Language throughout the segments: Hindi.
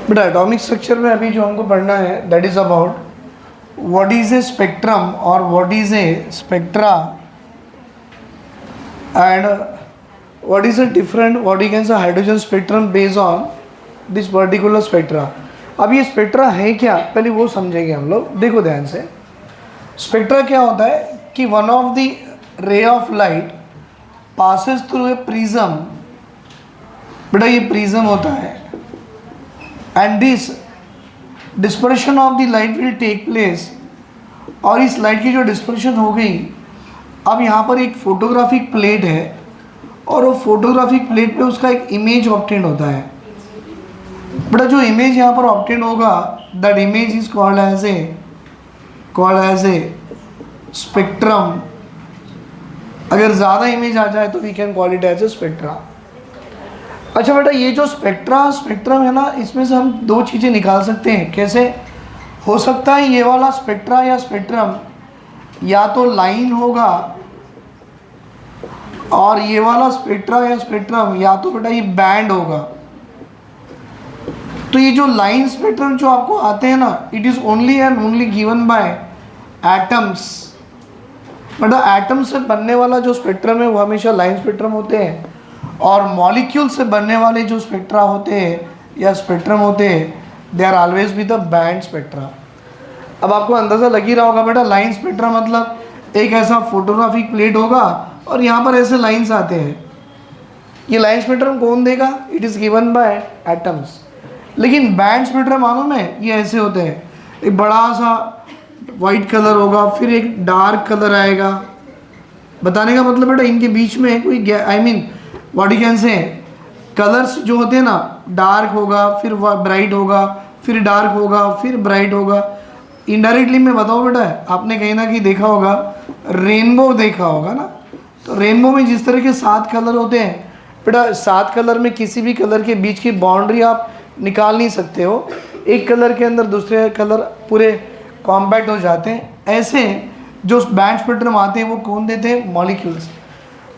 बेटा एटॉमिक स्ट्रक्चर में अभी जो हमको पढ़ना है that is about what is a spectrum और what is a spectra and what is a different what you can say hydrogen spectrum based on this particular spectra. अब ये स्पेक्ट्रा है क्या, पहले वो समझेंगे हम लोग। देखो ध्यान से, स्पेक्ट्रा क्या होता है कि one of the ray of light passes through a prism. बेटा ये प्रिज्म होता है and this dispersion of the light will take place. और इस लाइट की जो डिस्पर्शन हो गई, अब यहाँ पर एक फोटोग्राफिक प्लेट है और वो फोटोग्राफिक प्लेट पे उसका एक इमेज ऑब्टेन होता है। बेटा जो इमेज यहाँ पर ऑब्टेन होगा that image is called as a spectrum. अगर ज़्यादा इमेज आ जाए तो we can call it as a spectra. अच्छा बेटा ये जो स्पेक्ट्रम है ना, इसमें से हम दो चीज़ें निकाल सकते हैं। कैसे हो सकता है ये वाला स्पेक्ट्रा या स्पेक्ट्रम या तो लाइन होगा और ये वाला स्पेक्ट्रा या स्पेक्ट्रम या तो बेटा ये बैंड होगा। तो ये जो लाइन स्पेक्ट्रम जो आपको आते हैं ना, it is only and only given by atoms. बेटा एटम से बनने वाला जो स्पेक्ट्रम है वो हमेशा लाइन स्पेक्ट्रम होते हैं, और मॉलिक्यूल से बनने वाले जो स्पेक्ट्रा होते हैं या स्पेक्ट्रम होते हैं they are always with the band spectra. अब आपको अंदाज़ा लग ही रहा होगा बेटा, लाइन स्पेक्ट्रा मतलब एक ऐसा फोटोग्राफिक प्लेट होगा और यहाँ पर ऐसे लाइंस आते हैं। ये लाइन स्पेक्ट्रम कौन देगा? It is given by atoms. लेकिन बैंड स्पेक्ट्रम मालूम है ये ऐसे होते हैं, एक बड़ा सा वाइट कलर होगा, फिर एक डार्क कलर आएगा। बताने का मतलब बेटा इनके बीच में कोई I mean what you can से कलर्स जो होते हैं ना, डार्क होगा फिर ब्राइट होगा फिर डार्क होगा फिर ब्राइट होगा। इनडायरेक्टली मैं बताऊँ बेटा, आपने कहीं ना कहीं देखा होगा, रेनबो देखा होगा ना। तो रेनबो में जिस तरह के 7 कलर होते हैं बेटा, 7 कलर में किसी भी कलर के बीच की बाउंड्री आप निकाल नहीं सकते हो। एक कलर के अंदर दूसरे कलर पूरे कॉम्पैक्ट हो जाते हैं। ऐसे जो बैंड स्पेक्ट्रम आते हैं वो कौन देते हैं? मॉलिक्यूल्स।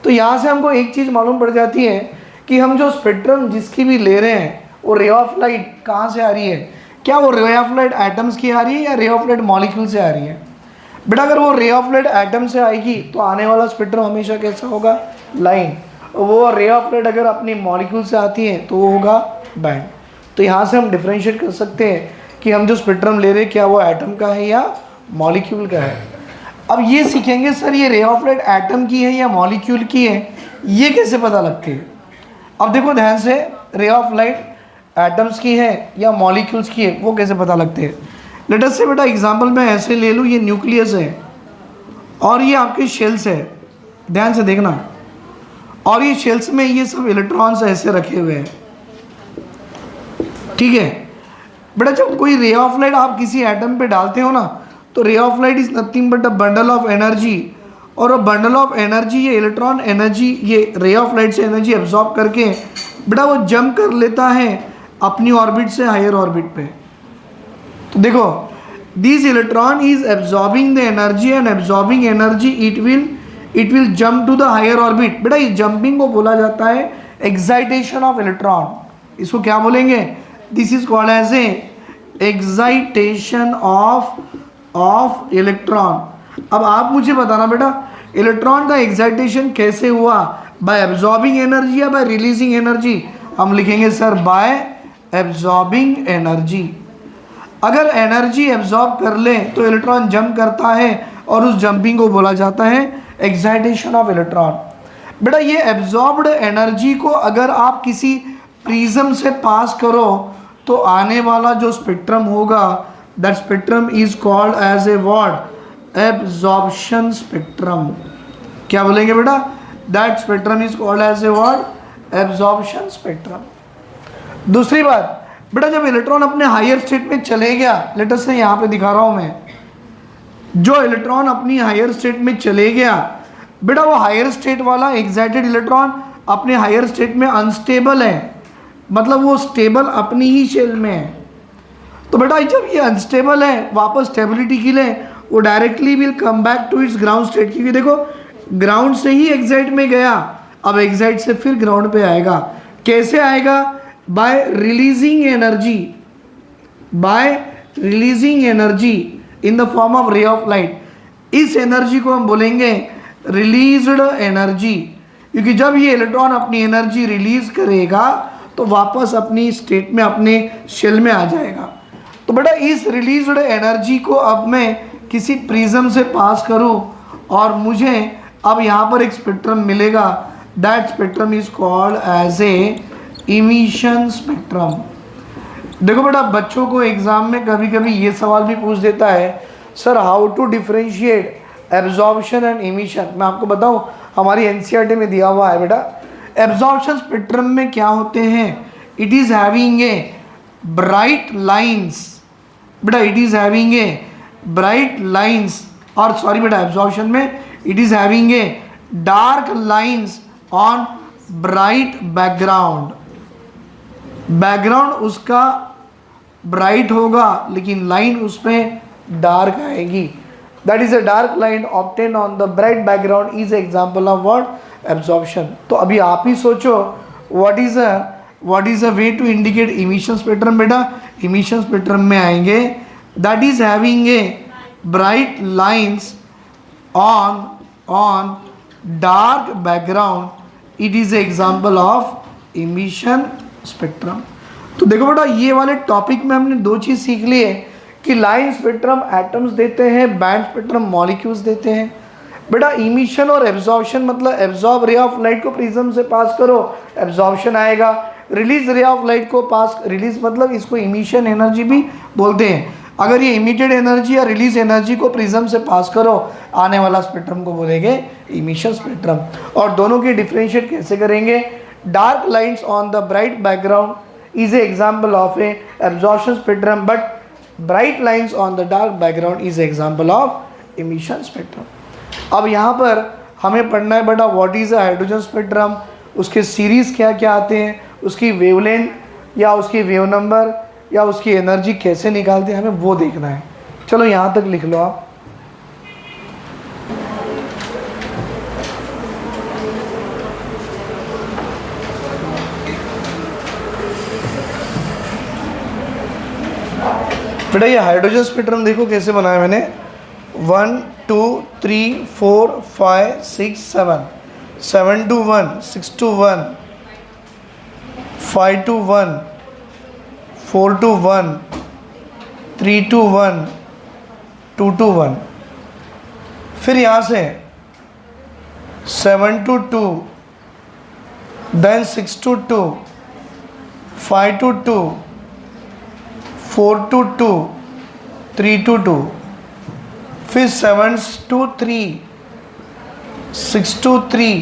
तो यहाँ से हमको एक चीज़ मालूम पड़ जाती है कि हम जो स्पेक्ट्रम जिसकी भी ले रहे हैं वो रे ऑफ लाइट कहाँ से आ रही है। क्या वो रे ऑफ लाइट एटम्स की आ रही है या रे ऑफ लाइट मॉलिक्यूल से आ रही है? बेटा अगर वो रे ऑफ लाइट एटम से आएगी तो आने वाला स्पेक्ट्रम हमेशा कैसा होगा? लाइन। वो रे ऑफ लाइट अगर अपनी मॉलिक्यूल से आती है तो वो होगा बैंड। तो यहाँ से हम डिफ्रेंशिएट कर सकते हैं कि हम जो स्पेक्ट्रम ले रहे हैं क्या वो एटम का है या मॉलिक्यूल का है। अब ये सीखेंगे सर ये रे ऑफ लाइट एटम की है या मॉलिक्यूल की है, ये कैसे पता लगती है? अब देखो ध्यान से, रे ऑफ लाइट एटम्स की है या मॉलिक्यूल्स की है वो कैसे पता लगते हैं? लेट अस से बेटा एग्जांपल मैं ऐसे ले लूँ, ये न्यूक्लियस है और ये आपके शेल्स है, ध्यान से देखना। और ये शेल्स में ये सब इलेक्ट्रॉन्स ऐसे रखे हुए हैं, ठीक है बेटा। जब कोई रे ऑफ लाइट आप किसी एटम पे डालते हो ना, तो रे of light is nothing but a bundle of energy. और बंडल ऑफ एनर्जी, ये इलेक्ट्रॉन एनर्जी, ये रे ऑफ लाइट से एनर्जी एब्जॉर्ब करके बेटा वो जंप कर लेता है अपनी ऑर्बिट से हायर ऑर्बिट पे। तो देखो this electron is absorbing the energy and absorbing energy it will jump to the higher orbit. बेटा इस जंपिंग को बोला जाता है एक्साइटेशन ऑफ इलेक्ट्रॉन। इसको क्या बोलेंगे? This is called as a excitation of electron. अब आप मुझे बताना बेटा इलेक्ट्रॉन का एक्साइटेशन कैसे हुआ? बाय एब्जॉर्बिंग एनर्जी या बाय रिलीजिंग एनर्जी? हम लिखेंगे सर बाय एब्जॉर्बिंग एनर्जी। अगर एनर्जी एब्जॉर्ब कर ले तो इलेक्ट्रॉन जंप करता है और उस जंपिंग को बोला जाता है एक्साइटेशन ऑफ इलेक्ट्रॉन। बेटा ये एब्जॉर्ब्ड एनर्जी को अगर आप किसी प्रिज्म से पास करो तो आने वाला जो स्पेक्ट्रम होगा that spectrum is called as a what? Absorption spectrum. क्या बोलेंगे बेटा? That spectrum is called as a what? Absorption spectrum. दूसरी बात बेटा, जब इलेक्ट्रॉन अपने हायर स्टेट में चले गया, लेट अस से यहाँ पे दिखा रहा हूँ मैं, जो इलेक्ट्रॉन अपनी हायर स्टेट में चले गया बेटा, वो हायर स्टेट वाला एक्साइटेड इलेक्ट्रॉन अपने हायर स्टेट में अनस्टेबल है, मतलब वो स्टेबल अपनी ही शेल में है। तो बेटा जब ये अनस्टेबल है, वापस स्टेबिलिटी के लिए वो directly will come back to its ground state. क्योंकि देखो ग्राउंड से ही एक्साइट में गया, अब एक्साइट से फिर ग्राउंड पे आएगा। कैसे आएगा? Bye releasing energy. Bye releasing energy in the form of रे ऑफ लाइट। इस एनर्जी को हम बोलेंगे रिलीज्ड एनर्जी, क्योंकि जब ये इलेक्ट्रॉन अपनी एनर्जी रिलीज करेगा तो वापस अपनी स्टेट में, अपने शेल में आ जाएगा। तो बेटा इस रिलीज्ड एनर्जी को अब मैं किसी प्रिज्म से पास करूं और मुझे अब यहाँ पर एक स्पेक्ट्रम मिलेगा। That spectrum is called as a emission spectrum. देखो बेटा बच्चों को एग्जाम में कभी कभी ये सवाल भी पूछ देता है, sir how to differentiate absorption and emission. मैं आपको बताऊं, हमारी एनसीईआरटी में दिया हुआ है बेटा, एब्जॉर्प्शन स्पेक्ट्रम में क्या होते हैं, it is having a bright lines. बेटा it is having a bright lines, और सॉरी बेटा एब्जॉर्प्शन में it is having a dark lines on bright background. Background उसका ब्राइट होगा लेकिन लाइन उस पर डार्क आएगी। That is a dark line obtain on the bright background is example of what, absorption. तो अभी आप ही सोचो what is a way to indicate emission spectrum. बेटा इमिशन स्पेक्ट्रम में आएंगे that is having a bright lines on dark background, it is example of emission spectrum. तो देखो बेटा ये वाले टॉपिक में हमने दो चीज़ सीख ली है कि लाइन स्पेक्ट्रम एटम्स देते हैं, बैंड स्पेक्ट्रम मॉलिक्यूल्स देते हैं। बेटा इमिशन और एब्जॉर्प्शन मतलब एब्जॉर्ब रे ऑफ लाइट को प्रिज्म से पास करो, एब्जॉर्प्शन आएगा। रिलीज रे ऑफ लाइट को पास, रिलीज मतलब इसको इमिशन एनर्जी भी बोलते हैं। अगर ये इमिटेड एनर्जी या रिलीज एनर्जी को प्रिज्म से पास करो, आने वाला स्पेक्ट्रम को बोलेंगे इमिशन स्पेक्ट्रम। और दोनों की डिफरेंशिएट कैसे करेंगे, dark lines on the bright background is a example of A absorption spectrum, but bright lines on the dark background is example of emission spectrum. अब यहाँ पर हमें पढ़ना है बेटा what is a hydrogen spectrum, उसके सीरीज क्या क्या आते हैं, उसकी वेवलेंथ या उसकी वेव नंबर या उसकी एनर्जी कैसे निकालते हैं, हमें वो देखना है। चलो यहाँ तक लिख लो आप। बेटा ये हाइड्रोजन स्पेक्ट्रम देखो कैसे बनाया मैंने, 1 2 3 4 5 6 7, 7 to 1, 6 to 1, 5 to 1, 4 to 1, 3 to 1, 2 to 1। फिर यहाँ से 7 to 2, then 6 to 2, 5 to 2, 4 to 2, 3 to 2, फिर 7 to 3, 6 to 3,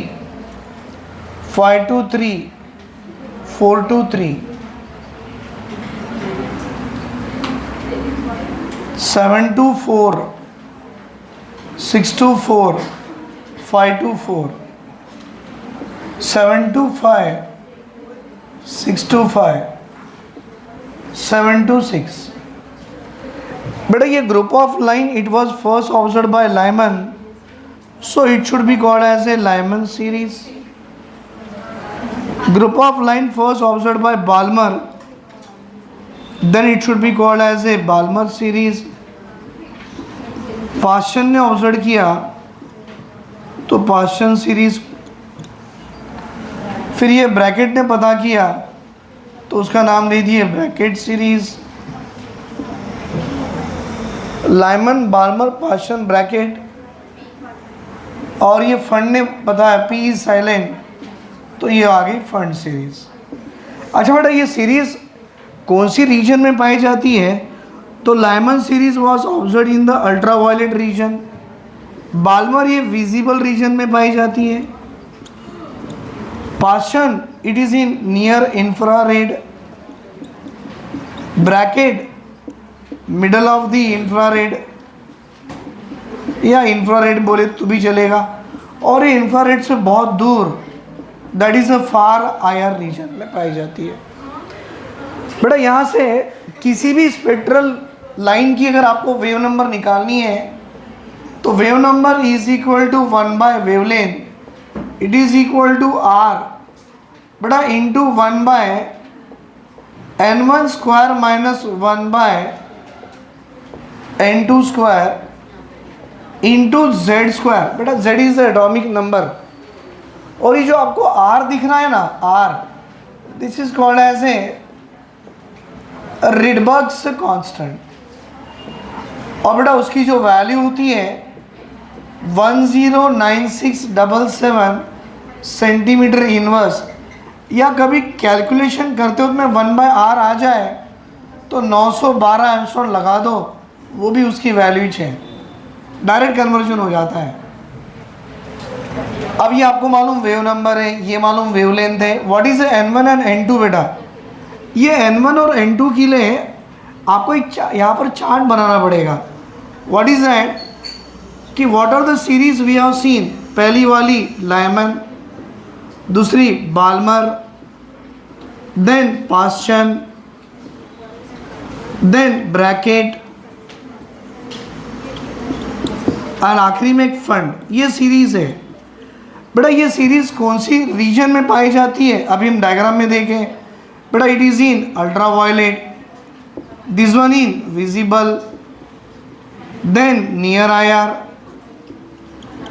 5 to 3, 4 to 3, 7 to 4, 6 to 4, 5 to 4, 7 to 5, 6 to 5, 7 to 6। बेटा ये group of line it was first observed by Lyman, so it should be called as a Lyman series. Group of line first observed by Balmer, then it should be called as a Balmer series. Paschen ने ऑब्जर्व किया तो पास्चन सीरीज, फिर ये ब्रैकेट ने पता किया तो उसका नाम दे दिए Brackett series. Lyman Balmer Paschen Brackett, और ये फंड ने पता है पी इज साइलेंट, तो ये आ गई फंड सीरीज। अच्छा बेटा ये सीरीज कौन सी रीजन में पाई जाती है, तो Lyman series was observe in the ultraviolet region, Balmer ये विजिबल रीजन में पाई जाती है, Paschen it is in near infrared, Brackett middle of the infrared या इंफ्रारेड बोले तो भी चलेगा, और ये इंफ्रारेड से बहुत दूर that is a far IR region में पाई जाती है। बेटा यहाँ से किसी भी स्पेक्ट्रल लाइन की अगर आपको वेव नंबर निकालनी है तो wave number is equal to 1 by wavelength, it is equal to R बेटा into 1 by n1 square minus 1/n2 square into Z square. बेटा Z is the atomic number, और ये जो आपको आर दिख रहा है ना, R, this is called as a Rydberg's constant. और बेटा उसकी जो वैल्यू होती है 109677 सेंटीमीटर इनवर्स, या कभी कैलकुलेशन करते वक्त में 1/r आ जाए तो 912 एंगस्ट्रॉम लगा दो, वो भी उसकी वैल्यू है, डायरेक्ट कन्वर्जन हो जाता है। अब ये आपको मालूम वेव नंबर है, ये मालूम वेवलेंथ है। What is n1 and n2? बेटा ये n1 और n2 के लिए आपको एक यहाँ पर चार्ट बनाना पड़ेगा। व्हाट इज दैट कि what are the series we have seen. पहली वाली लाइमन, दूसरी Balmer, then Paschen, then Brackett, और आखिरी में एक फंड। ये सीरीज है। बेटा ये सीरीज कौन सी रीजन में पाई जाती है, अभी हम डायग्राम में देखें। बेटा it is in ultra violet, this one in visible, then near IR,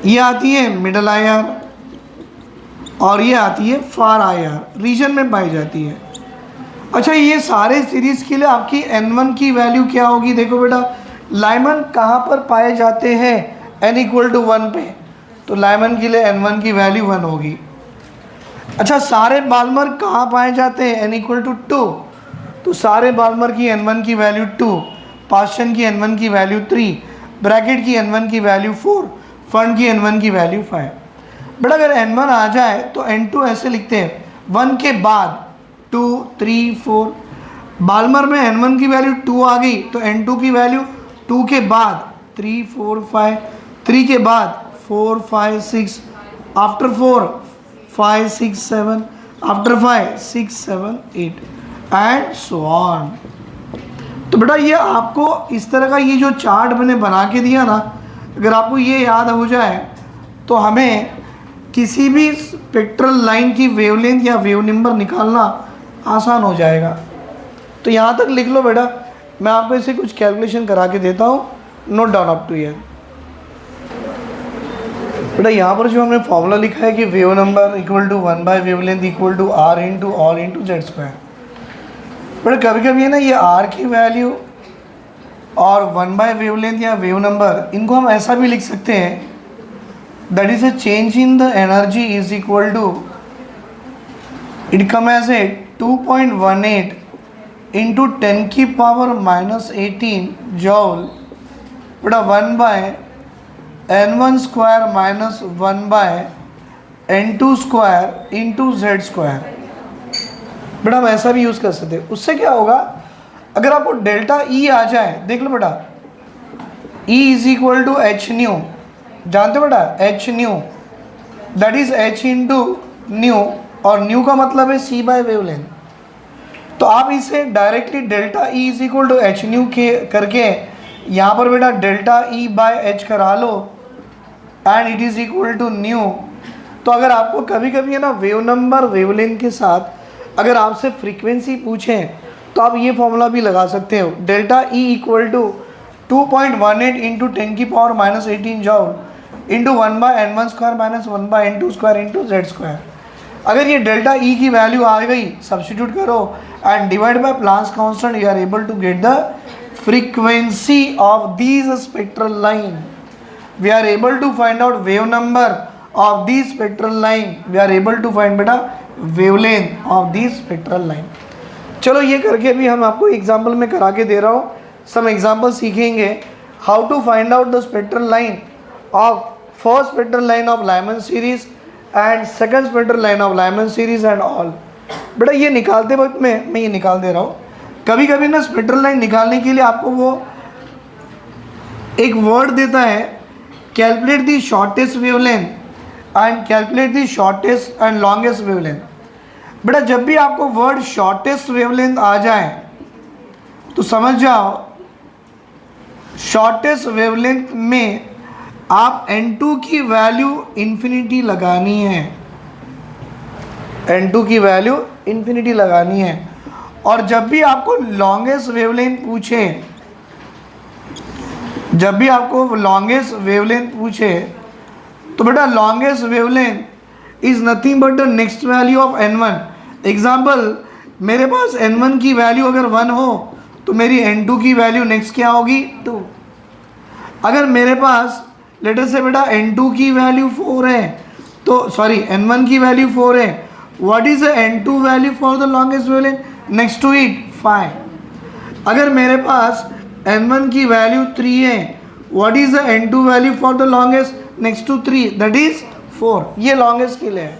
ये आती है मिडल IR, और ये आती है फार IR, रीजन में पाई जाती है। अच्छा ये सारे सीरीज के लिए आपकी n1 की वैल्यू क्या होगी? देखो बेटा लाइमन कहाँ पर पाए जाते हैं, n = 1 पे, तो लाइमन के लिए n1 की वैल्यू 1 होगी। अच्छा सारे बाल्मर कहाँ पाए जाते हैं, n = 2, तो सारे बाल्मर की n1 की वैल्यू 2, पास्चन की n1 की वैल्यू 3, ब्रैकेट की n1 की वैल्यू 4, फंड की n1 की वैल्यू 5। बेटा अगर n1 आ जाए तो n2 ऐसे लिखते हैं, 1 के बाद 2 3 4। बाल्मर में n1 की वैल्यू 2 आ गई तो n2 की वैल्यू 2 के बाद 3 4 5, 3 के बाद 4 5 6, after 4 5 6 7, after 5 6 7 8 and so on. तो बेटा ये आपको इस तरह का ये जो चार्ट मैंने बना के दिया ना, अगर आपको ये याद हो जाए तो हमें किसी भी स्पेक्ट्रल लाइन की वेवलेंथ या वेव नंबर निकालना आसान हो जाएगा। तो यहाँ तक लिख लो बेटा, मैं आपको इसे कुछ कैलकुलेशन करा के देता हूँ, note down up two year. बेटा यहाँ पर जो हमने फॉर्मूला लिखा है कि wave number = 1/वेवलेंथ = r × all × Z square. बेटा कभी कभी है ना ये r की वैल्यू और 1/वेवलेंथ या वेव नंबर, इनको हम ऐसा भी लिख सकते हैं, that is a change in the energy is equal to, it come as a 2.18 into 10⁻⁻18 joule. बेटा 1/n1 square minus 1/n2 square into Z square. बेटा हम ऐसा भी यूज़ कर सकते हैं। उससे क्या होगा, अगर आपको डेल्टा ई आ जाए, देख लो बेटा E = h न्यू, जानते हो बेटा h nu, that is h × nu, और न्यू का मतलब है c/वेवलेंथ। तो आप इसे directly delta E = h nu के करके यहाँ पर बेटा डेल्टा E/h करा लो, and it is equal to nu. तो अगर आपको कभी कभी है ना वेव नंबर वेवलेंथ के साथ अगर आपसे फ्रीक्वेंसी पूछें तो आप ये फॉर्मूला भी लगा सकते हो, delta E = 2.18 into 10⁻⁻18 joule into 1/n1 square minus 1/n2 square into Z square. अगर ये डेल्टा E की वैल्यू आ गई, सब्स्टिट्यूट करो and divide by Planck's constant, you are able to get the frequency of these spectral line. We are able to find out wave number of these spectral line. We are able to find बेटा wavelength of these spectral line. चलो ये करके भी हम आपको एग्जाम्पल में करा के दे रहा हूँ। सम एग्जाम्पल सीखेंगे how to find out the spectral line of first spectral line of Lyman series and second spectral line of Lyman series and all. बेटा ये निकालते वक्त में मैं ये निकाल दे रहा हूँ। कभी कभी ना स्पेक्ट्रल लाइन निकालने के लिए आपको वो एक वर्ड देता है, calculate the shortest wavelength and calculate the shortest and longest wavelength. बेटा जब भी आपको वर्ड शॉर्टेस्ट वेवलेंथ आ जाए तो समझ जाओ शॉर्टेस्ट वेवलेंथ में आप n2 की वैल्यू इन्फिनिटी लगानी है, n2 की वैल्यू इन्फिनिटी लगानी है। और जब भी आपको लॉन्गेस्ट वेवलेंथ पूछे, जब भी आपको लॉन्गेस्ट वेवलेंथ पूछे तो बेटा longest wavelength is nothing but the next value of n1। Example, मेरे पास n1 की वैल्यू अगर 1 हो तो मेरी n2 की वैल्यू नेक्स्ट क्या होगी 2। अगर मेरे पास लेट अस से बेटा n2 की वैल्यू 4 है तो सॉरी n1 की वैल्यू 4 है, what is the n2 value for the longest wavelength next to it 5। अगर मेरे पास n1 की वैल्यू 3 है, what is the n2 value for the longest next to 3 that is 4। ये लॉन्गेस्ट के लिए है,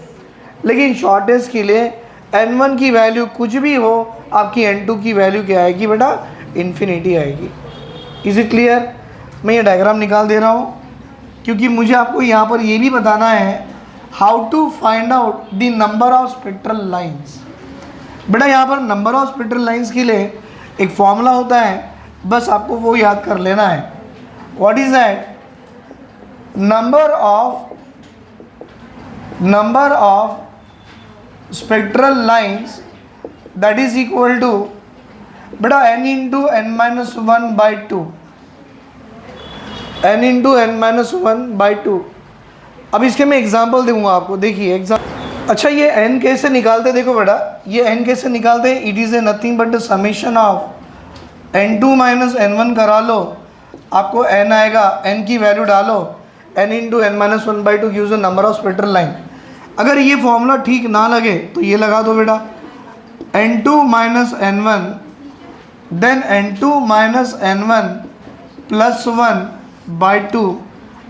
लेकिन शॉर्टेस्ट के लिए n1 की वैल्यू कुछ भी हो, आपकी n2 की वैल्यू क्या आएगी बेटा इन्फिनिटी आएगी। Is it clear? मैं ये डायग्राम निकाल दे रहा हूँ क्योंकि मुझे आपको यहाँ पर ये भी बताना है how to find out the number of spectral lines. बेटा यहाँ पर नंबर ऑफ स्पेक्ट्रल लाइंस के लिए एक फॉर्मूला होता है, बस आपको वो याद कर लेना है। What is that? Number of spectral lines that is equal to बेटा n into n minus 1 by 2, n into n minus 1 by 2। अब इसके मैं एग्जाम्पल दूंगा आपको, देखिए अच्छा ये n कैसे निकालते, देखो बेटा ये n कैसे निकालते हैं। It is a nothing but the summation of n2 minus n1 करा लो, आपको n आएगा, n की वैल्यू डालो, n into n minus 1 by 2 gives the number of spectral line. अगर ये फॉर्मूला ठीक ना लगे तो ये लगा दो बेटा n2 minus n1 then n2 minus n1 plus 1 by 2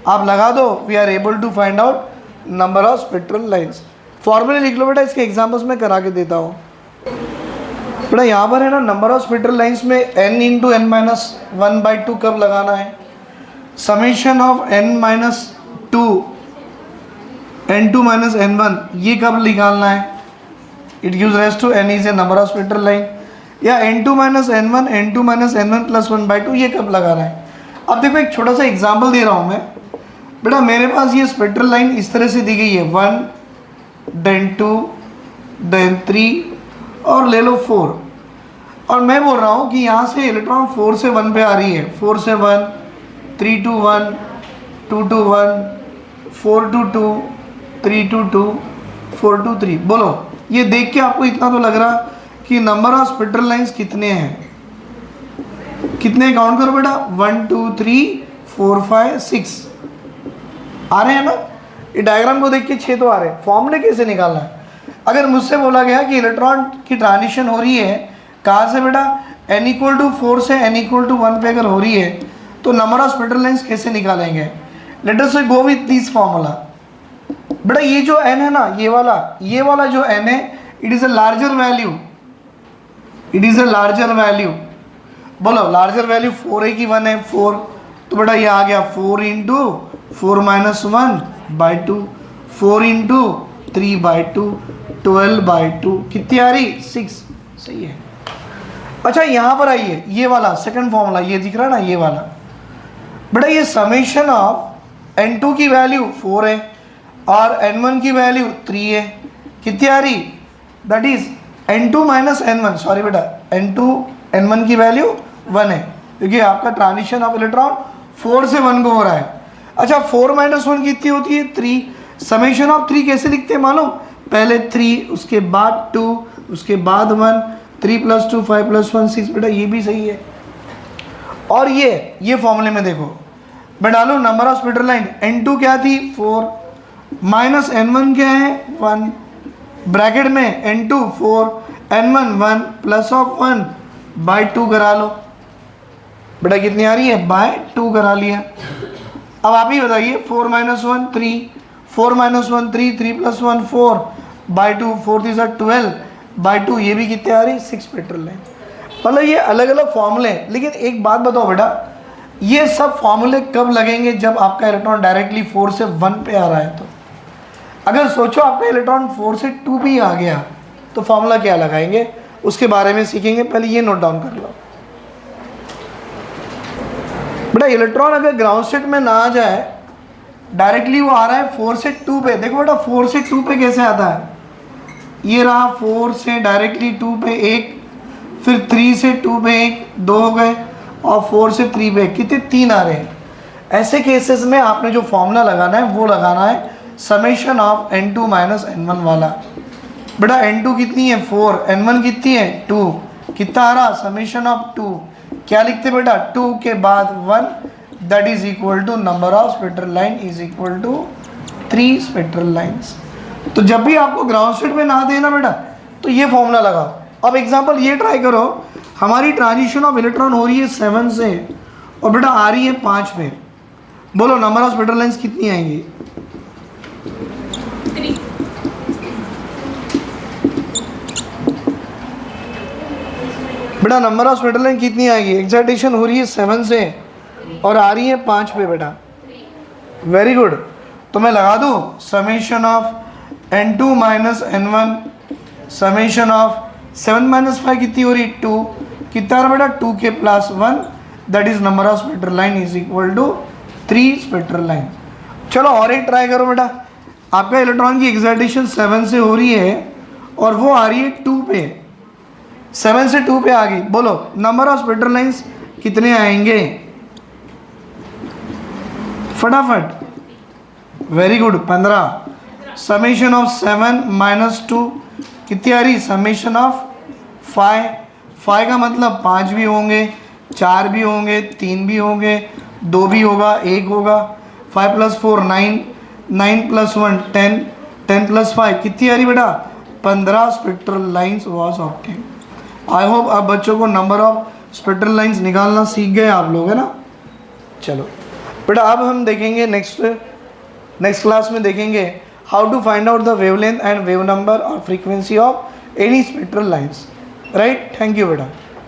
आप लगा दो, we are able to find out number of spectral lines. फॉर्मूले लिख लो बेटा, इसके एग्जाम्पल्स में करा के देता हूँ। बेटा यहाँ पर है ना नंबर ऑफ स्पेक्ट्रल लाइन्स में n into n minus 1 by 2 कब लगाना है, summation of n minus 2 n2 minus n1 ये कब निकालना है, it gives rise to n is a number of spectral line, या n2 minus n1 n2 minus n1 plus 1 by 2 ये कब लगाना है। अब देखो एक छोटा सा एग्जाम्पल दे रहा हूँ मैं। बेटा मेरे पास ये स्पेक्ट्रल लाइन इस तरह से दी गई है, 1 देन 2 देन 3 और ले लो 4, और मैं बोल रहा हूँ कि यहाँ से इलेक्ट्रॉन 4 से 1 पे आ रही है, 4 से 1, 3 to 1, 2 to 1, 4 to 2, 3 to 2, 4 to 3। बोलो ये देख के आपको इतना तो लग रहा कि नंबर ऑफ स्पेक्ट्रल लाइंस कितने हैं, कितने काउंट करो बेटा, 1 2 3 4 5 6 आ रहे हैं ना। ये डायग्राम को देख के 6 तो आ रहे हैं। फॉर्मूले कैसे निकालना है, अगर मुझसे बोला गया कि इलेक्ट्रॉन की ट्रांजिशन हो रही है कहाँ से बेटा, n इक्वल टू 4 से n इक्वल टू 1 पे अगर हो रही है तो नंबर ऑफ स्पेक्ट्रल लाइंस कैसे निकालेंगे। Let us go with this formula. बेटा ये जो n है ना, ये वाला जो n है, it is a larger value, it is a larger value. बोलो लार्जर वैल्यू 4 है कि 1 है, 4, तो बेटा ये आ गया 4 into 4 minus 1 by 2, 4 into 3 by 2, 12 by 2, कितनी आ रही 6, सही है। अच्छा यहाँ पर आइए, ये वाला सेकंड फॉर्मूला ये दिख रहा है ना, ये वाला बेटा ये समेशन ऑफ n2 की वैल्यू 4 है और n1 की वैल्यू 3 है, कितनी आ रही, that is n2 minus n1, sorry बेटा n2 n1 की वैल्यू 1 है क्योंकि आपका ट्रांजिशन ऑफ इलेक्ट्रॉन 4 से 1 को हो रहा है। अच्छा 4 माइनस 1 कितनी होती है 3, समेशन ऑफ 3 कैसे लिखते हैं मालूम, पहले 3 उसके बाद 2 उसके बाद 1, 3 प्लस 2 5 प्लस 1 6, बेटा ये भी सही है। और ये फॉर्मूले में देखो मैं डालूँ number of spectral line, n2 क्या थी 4 माइनस n1 क्या है 1, ब्रैकेट में n2 4 n1 1 plus of 1 by 2 करा लो, बेटा कितनी आ रही है बाय 2 करा लिया। अब आप ही बताइए 4 माइनस 1 3, 4 माइनस 1 3, 3 प्लस 1 4 बाई 2, 4 थी सर 12 बाई 2, ये भी कितने आ रही 6 स्पेक्ट्रल लाइन। मतलब ये अलग अलग फॉर्मूले, लेकिन एक बात बताओ बेटा, ये सब फॉर्मूले कब लगेंगे, जब आपका इलेक्ट्रॉन डायरेक्टली 4 से 1 पे आ रहा है। तो अगर सोचो आपका इलेक्ट्रॉन 4 से 2 पे आ गया तो फॉर्मूला क्या लगाएंगे, उसके बारे में सीखेंगे। पहले ये नोट डाउन कर लो बेटा, इलेक्ट्रॉन अगर ग्राउंड स्टेट में ना आ जाए, डायरेक्टली वो आ रहा है 4 से 2 पे। देखो बेटा 4 से 2 पे कैसे आता है, ये रहा 4 से डायरेक्टली 2 पे 1, फिर 3 से 2 पे एक, 2 हो गए, और 4 से 3 पे कितने, 3 आ रहे हैं। ऐसे केसेस में आपने जो फॉर्मूला लगाना है वो लगाना है summation of n2 minus n1 वाला। बेटा n2 कितनी है 4, n1 कितनी है 2, कितना आ रहा, समेशन ऑफ 2, क्या लिखते बेटा 2 के बाद 1, that is equal to number of spectral line is equal to 3 spectral lines. तो जब भी आपको ग्राउंड स्टेट में ना देना बेटा तो ये फॉर्मूला लगाओ। अब एग्जांपल ये ट्राई करो, हमारी ट्रांजिशन ऑफ इलेक्ट्रॉन हो रही है 7 से और बेटा आ रही है 5 पे, बोलो नंबर ऑफ स्पेक्ट्रल लाइंस कितनी आएंगी? 3। बेटा नंबर ऑफ स्पेक्ट्रल लाइन कितनी आएगी? एक्साइटेशन हो रही है 7 से और आ रही है 5 पे बेटा, वेरी गुड। तो मैं लगा दूँ summation of n2 minus n1 summation of 7 minus 5 कितनी हो रही, 2, कितना रहा बेटा 2 के plus 1, that is number of spectral line is equal to 3 spectral line. चलो और एक ट्राई करो बेटा, आपका इलेक्ट्रॉन की एक्साइटेशन 7 से हो रही है और वो आ रही है 2 पे, 7 से 2 पे आ गई, बोलो नंबर ऑफ स्पेक्ट्रल लाइंस कितने आएंगे फटाफट, very good 15। Summation of 7 minus 2 कितनी आ रही, समेशन ऑफ 5 का मतलब 5 भी होंगे, 4 भी होंगे, 3 भी होंगे, 2 भी होगा, 1 होगा, 5 प्लस 4 9, 9 प्लस 1 10, 10 प्लस 5 कितनी आ रही बेटा 15 spectral lines was obtain. I hope आप बच्चों को नंबर ऑफ स्पेक्ट्रल लाइंस निकालना सीख गए आप लोग, है ना। चलो बेटा अब हम देखेंगे नेक्स्ट क्लास में देखेंगे how to find out the wavelength and wave number और frequency of any spectral lines, right. Thank you बेटा।